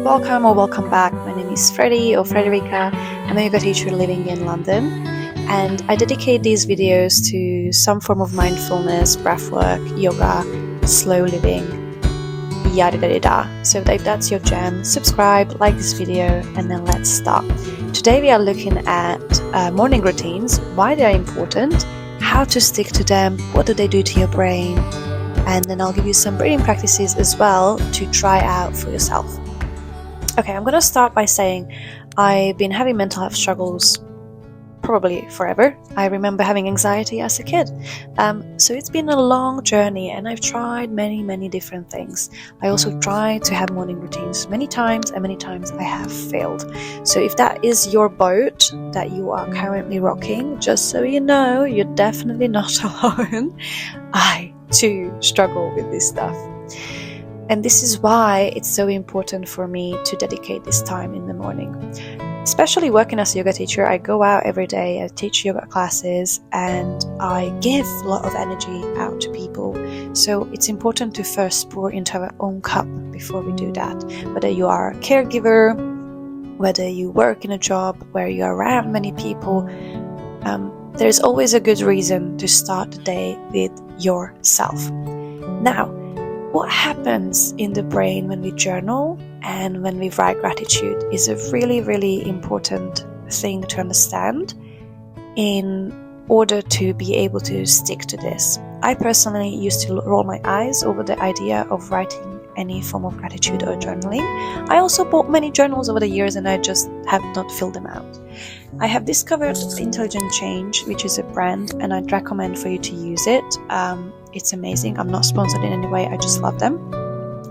Welcome or welcome back. My name is Freddie or Frederica. I'm a yoga teacher living in London, and I dedicate these videos to some form of mindfulness, breathwork, yoga, slow living, yada yada yada. So if that's your jam, subscribe, like this video, and then let's start. Today we are looking at morning routines, why they are important, how to stick to them, what do they do to your brain, and then I'll give you some breathing practices as well to try out for yourself. Okay, I'm gonna start by saying I've been having mental health struggles probably forever. I remember having anxiety as a kid. So it's been a long journey and I've tried many different things. I also tried to have morning routines many times, and many times I have failed. So if that is your boat that you are currently rocking, just so you know, you're definitely not alone. I too struggle with this stuff. And this is why it's so important for me to dedicate this time in the morning. Especially working as a yoga teacher, I go out every day, I teach yoga classes, and I give a lot of energy out to people. So it's important to first pour into our own cup before we do that. Whether you are a caregiver, whether you work in a job where you're around many people, there's always a good reason to start the day with yourself. Now, what happens in the brain when we journal and when we write gratitude is a really important thing to understand in order to be able to stick to this. I personally used to roll my eyes over the idea of writing any form of gratitude or journaling. I also bought many journals over the years and I just have not filled them out. I have discovered Intelligent Change, which is a brand, and I'd recommend for you to use it. It's amazing. I'm not sponsored in any way, I just love them.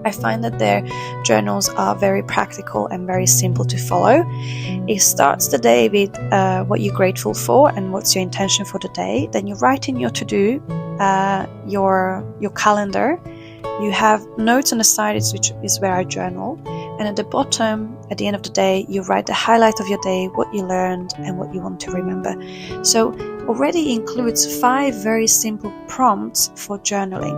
I find that their journals are very practical and very simple to follow. It starts the day with what you're grateful for and what's your intention for the day. Then you write in your to-do, your calendar. You have notes on the side, which is where I journal. And at the bottom, at the end of the day, you write the highlight of your day, what you learned and what you want to remember. So already includes 5 very simple prompts for journaling.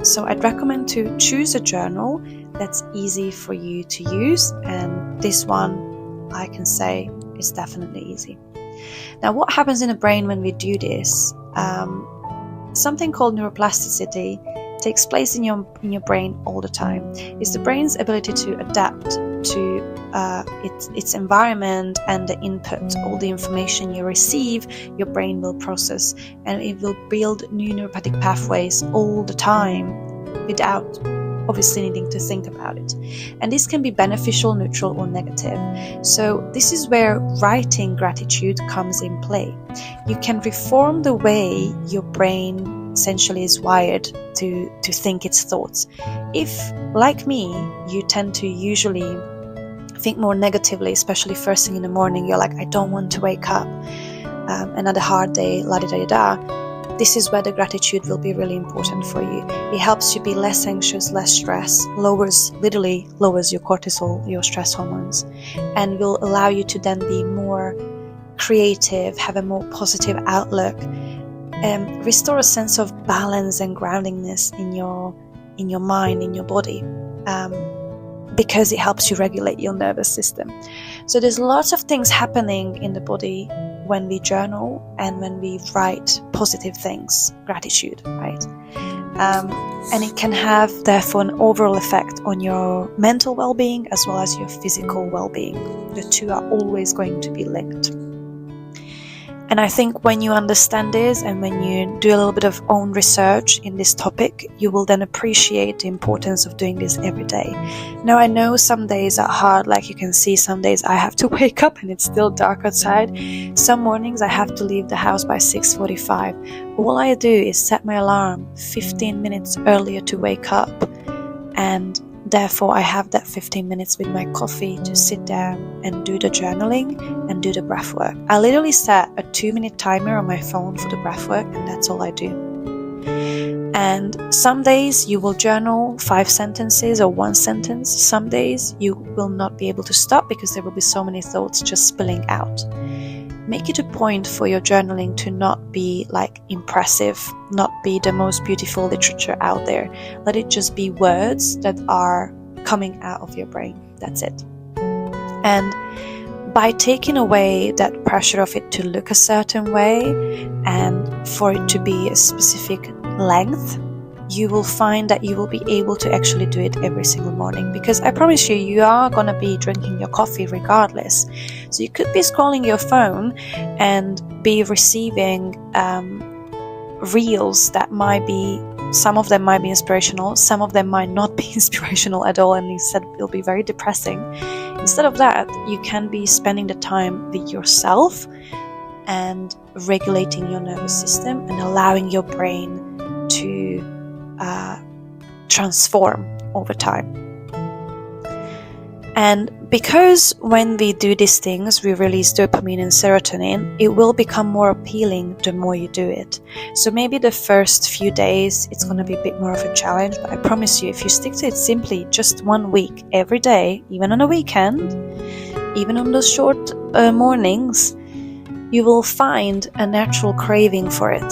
So I'd recommend to choose a journal that's easy for you to use, and this one I can say is definitely easy. Now, what happens in the brain when we do this? Something called neuroplasticity takes place in your brain all the time. It's the brain's ability to adapt to its environment and the input. All the information you receive, your brain will process, and it will build new neuropathic pathways all the time without obviously needing to think about it. And this can be beneficial, neutral, or negative. So this is where writing gratitude comes in play. You can reform the way your brain essentially is wired to think its thoughts. If, like me, you tend to usually think more negatively, especially first thing in the morning, you're like, I don't want to wake up, another hard day, la-di-da-di-da, this is where the gratitude will be really important for you. It helps you be less anxious, less stressed, literally lowers your cortisol, your stress hormones, and will allow you to then be more creative, have a more positive outlook, and restore a sense of balance and groundingness in your mind, in your body, because it helps you regulate your nervous system. So there's lots of things happening in the body when we journal and when we write positive things, gratitude, right? And it can have, therefore, an overall effect on your mental well-being as well as your physical well-being. The two are always going to be linked. And I think when you understand this and when you do a little bit of own research in this topic, you will then appreciate the importance of doing this every day. Now, I know some days are hard, like you can see, some days I have to wake up and it's still dark outside. Some mornings I have to leave the house by 6:45. All I do is set my alarm 15 minutes earlier to wake up, and therefore, I have that 15 minutes with my coffee to sit down and do the journaling and do the breathwork. I literally set a 2-minute timer on my phone for the breathwork, and that's all I do. And some days you will journal 5 sentences or 1 sentence. Some days you will not be able to stop because there will be so many thoughts just spilling out. Make it a point for your journaling to not be like impressive, not be the most beautiful literature out there. Let it just be words that are coming out of your brain. That's it. And by taking away that pressure of it to look a certain way and for it to be a specific length, you will find that you will be able to actually do it every single morning, because I promise you, you are going to be drinking your coffee regardless. So you could be scrolling your phone and be receiving reels that might be, some of them might be inspirational, some of them might not be inspirational at all, and instead will be very depressing. Instead of that, you can be spending the time with yourself and regulating your nervous system and allowing your brain to transform over time. And because when we do these things, we release dopamine and serotonin, it will become more appealing the more you do it. So maybe the first few days, it's going to be a bit more of a challenge, but I promise you, if you stick to it simply just 1 week, every day, even on a weekend, even on those short mornings, you will find a natural craving for it.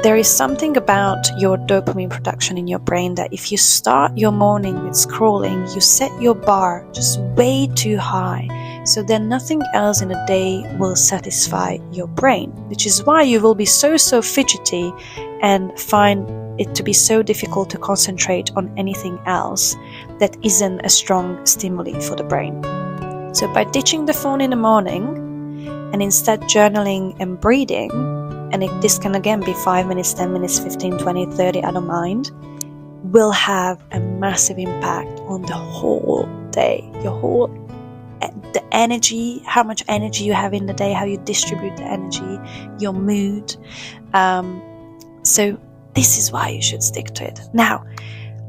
There is something about your dopamine production in your brain that if you start your morning with scrolling, you set your bar just way too high, so then nothing else in the day will satisfy your brain, which is why you will be so fidgety and find it to be so difficult to concentrate on anything else that isn't a strong stimuli for the brain. So by ditching the phone in the morning and instead journaling and breathing, and this can again be 5 minutes, 10 minutes, 15, 20, 30, I don't mind, will have a massive impact on the whole day. The energy, how much energy you have in the day, how you distribute the energy, your mood. So this is why you should stick to it. Now,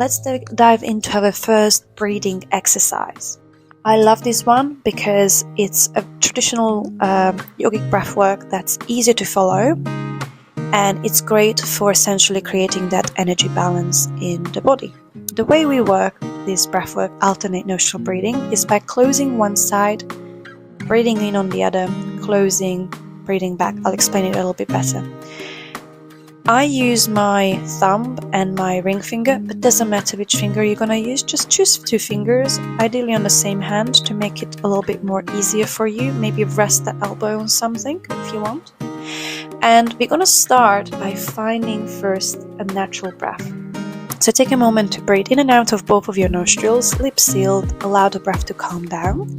let's dive into our first breathing exercise. I love this one because it's a traditional yogic breathwork that's easy to follow, and it's great for essentially creating that energy balance in the body. The way we work this breathwork, alternate nostril breathing, is by closing one side, breathing in on the other, closing, breathing back. I'll explain it a little bit better. I use my thumb and my ring finger, but doesn't matter which finger you're gonna use, just choose 2 fingers, ideally on the same hand to make it a little bit more easier for you. Maybe rest the elbow on something if you want. And we're gonna start by finding first a natural breath. So take a moment to breathe in and out of both of your nostrils, lips sealed, allow the breath to calm down.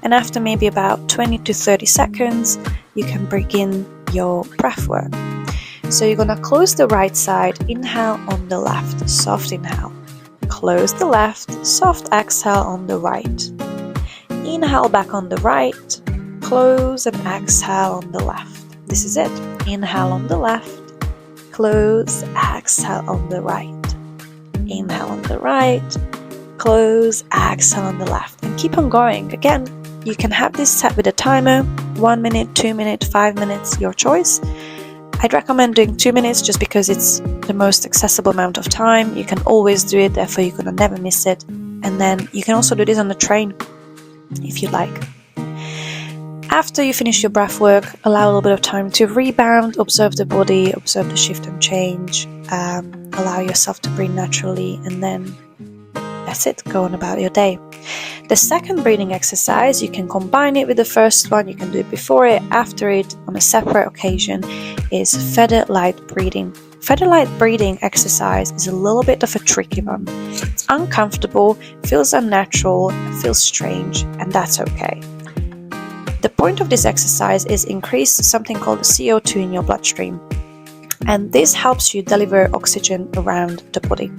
And after maybe about 20 to 30 seconds, you can begin your breath work. So you're gonna close the right side, inhale on the left, soft inhale. Close the left, soft exhale on the right. Inhale back on the right, close and exhale on the left. This is it. Inhale on the left, close, exhale on the right. Inhale on the right, close, exhale on the left. And keep on going. Again, you can have this set with a timer, 1 minute, 2 minutes, 5 minutes, your choice. I'd recommend doing 2 minutes just because it's the most accessible amount of time. You can always do it, therefore you're gonna never miss it. And then you can also do this on the train if you like. After you finish your breath work, allow a little bit of time to rebound, observe the body, observe the shift and change, allow yourself to breathe naturally, and then that's it, go on about your day. The second breathing exercise, you can combine it with the first one, you can do it before it, after it, on a separate occasion, is feather light breathing. Feather light breathing exercise is a little bit of a tricky one. It's uncomfortable, feels unnatural, feels strange, and that's okay. The point of this exercise is increase something called CO2 in your bloodstream. And this helps you deliver oxygen around the body.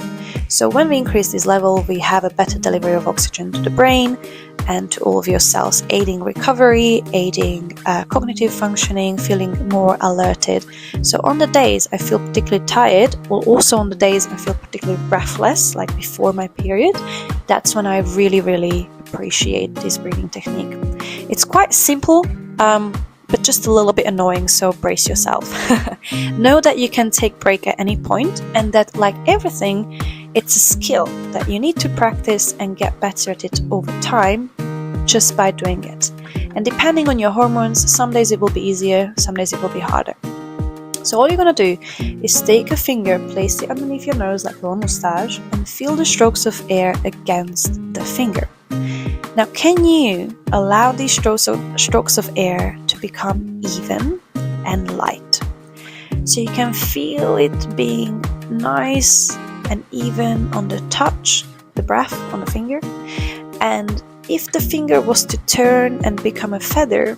So when we increase this level, we have a better delivery of oxygen to the brain and to all of your cells, aiding recovery, aiding cognitive functioning, feeling more alerted. So on the days I feel particularly tired, or also on the days I feel particularly breathless, like before my period, that's when I really appreciate this breathing technique. It's quite simple, but just a little bit annoying, so brace yourself. Know that you can take break at any point, and that, like everything, it's a skill that you need to practice and get better at it over time just by doing it. And depending on your hormones, some days it will be easier, some days it will be harder. So all you're gonna do is take a finger, place it underneath your nose like a little mustache, and feel the strokes of air against the finger. Now, can you allow these strokes of air to become even and light? So you can feel it being nice and even on the touch, the breath on the finger. And if the finger was to turn and become a feather,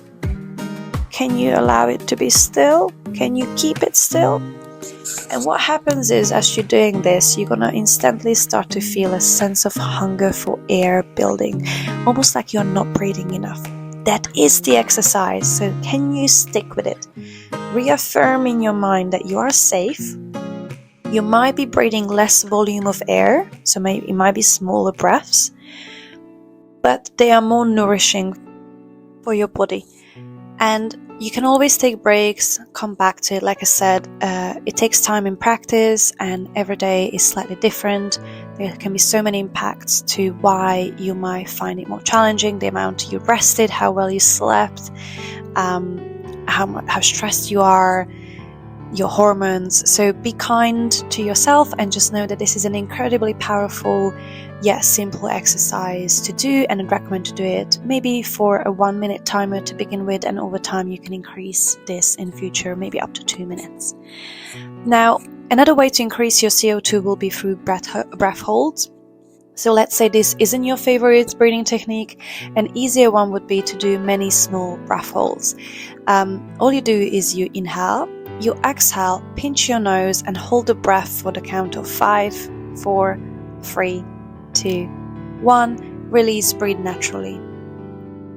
can you allow it to be still? Can you keep it still? And what happens is, as you're doing this, you're gonna instantly start to feel a sense of hunger for air building, almost like you're not breathing enough. That is the exercise, so can you stick with it? Reaffirm in your mind that you are safe. You might be breathing less volume of air, so maybe it might be smaller breaths, but they are more nourishing for your body. And you can always take breaks, come back to it. Like I said, it takes time in practice, and every day is slightly different. There can be so many impacts to why you might find it more challenging, the amount you rested, how well you slept, how stressed you are, your hormones. So be kind to yourself and just know that this is an incredibly powerful yet simple exercise to do, and I'd recommend to do it maybe for a 1-minute timer to begin with, and over time you can increase this in future, maybe up to 2 minutes. Now, another way to increase your CO2 will be through breath holds. So let's say this isn't your favorite breathing technique. An easier one would be to do many small breath holds. All you do is you inhale, you exhale, pinch your nose and hold the breath for the count of 5, 4, 3, 2, 1. Release, breathe naturally.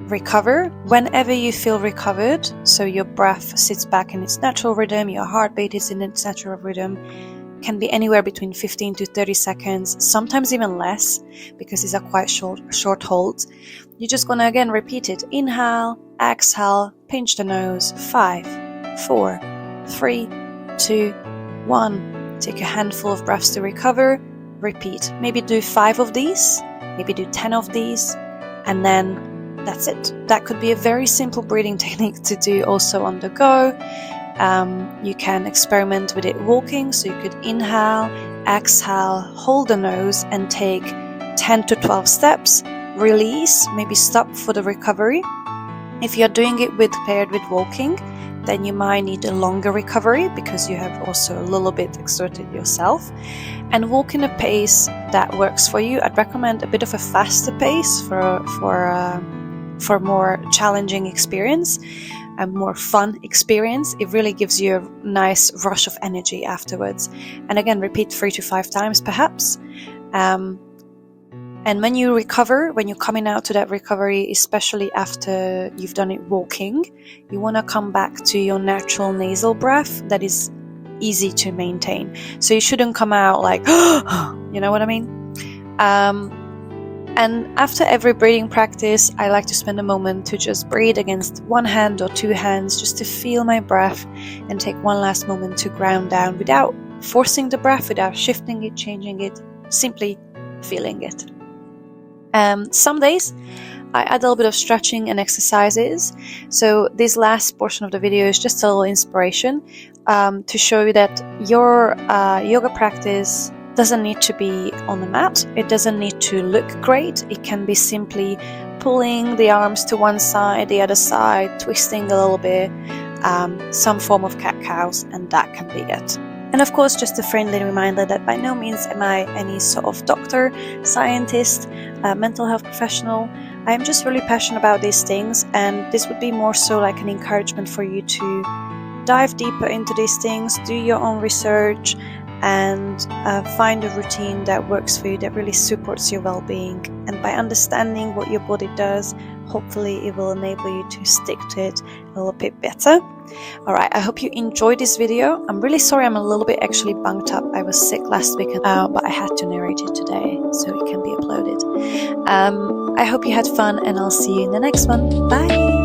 Recover whenever you feel recovered, so your breath sits back in its natural rhythm, your heartbeat is in its natural rhythm. Can be anywhere between 15 to 30 seconds, sometimes even less, because these are quite short holds. You're just gonna again repeat it. Inhale, exhale, pinch the nose. 5, 4, 3, 2, 1. Take a handful of breaths to recover. Repeat. Maybe do 5 of these, maybe do 10 of these, and then that's it. That could be a very simple breathing technique to do also on the go. You can experiment with it walking, so you could inhale, exhale, hold the nose and take 10 to 12 steps, release, maybe stop for the recovery. If you're doing it paired with walking, then you might need a longer recovery because you have also a little bit exerted yourself. And walk in a pace that works for you. I'd recommend a bit of a faster pace for a more challenging experience, a more fun experience. It really gives you a nice rush of energy afterwards. And again, repeat 3 to 5 times perhaps. And when you recover, when you're coming out to that recovery, especially after you've done it walking, you want to come back to your natural nasal breath that is easy to maintain. So you shouldn't come out like, you know what I mean? And after every breathing practice, I like to spend a moment to just breathe against one hand or 2 hands, just to feel my breath and take one last moment to ground down without forcing the breath, without shifting it, changing it, simply feeling it. Some days I add a little bit of stretching and exercises. So this last portion of the video is just a little inspiration to show you that your yoga practice doesn't need to be on the mat. It doesn't need to look great. It can be simply pulling the arms to one side, the other side, twisting a little bit, some form of cat-cows, and that can be it. And of course, just a friendly reminder that by no means am I any sort of doctor, scientist, mental health professional. I am just really passionate about these things, and this would be more so like an encouragement for you to dive deeper into these things, do your own research, and find a routine that works for you, that really supports your well-being. And by understanding what your body does, hopefully it will enable you to stick to it a little bit better. Alright, I hope you enjoyed this video. I'm really sorry I'm a little bit actually bunged up. I was sick last week, but I had to narrate it today so it can be uploaded. I hope you had fun, and I'll see you in the next one. Bye!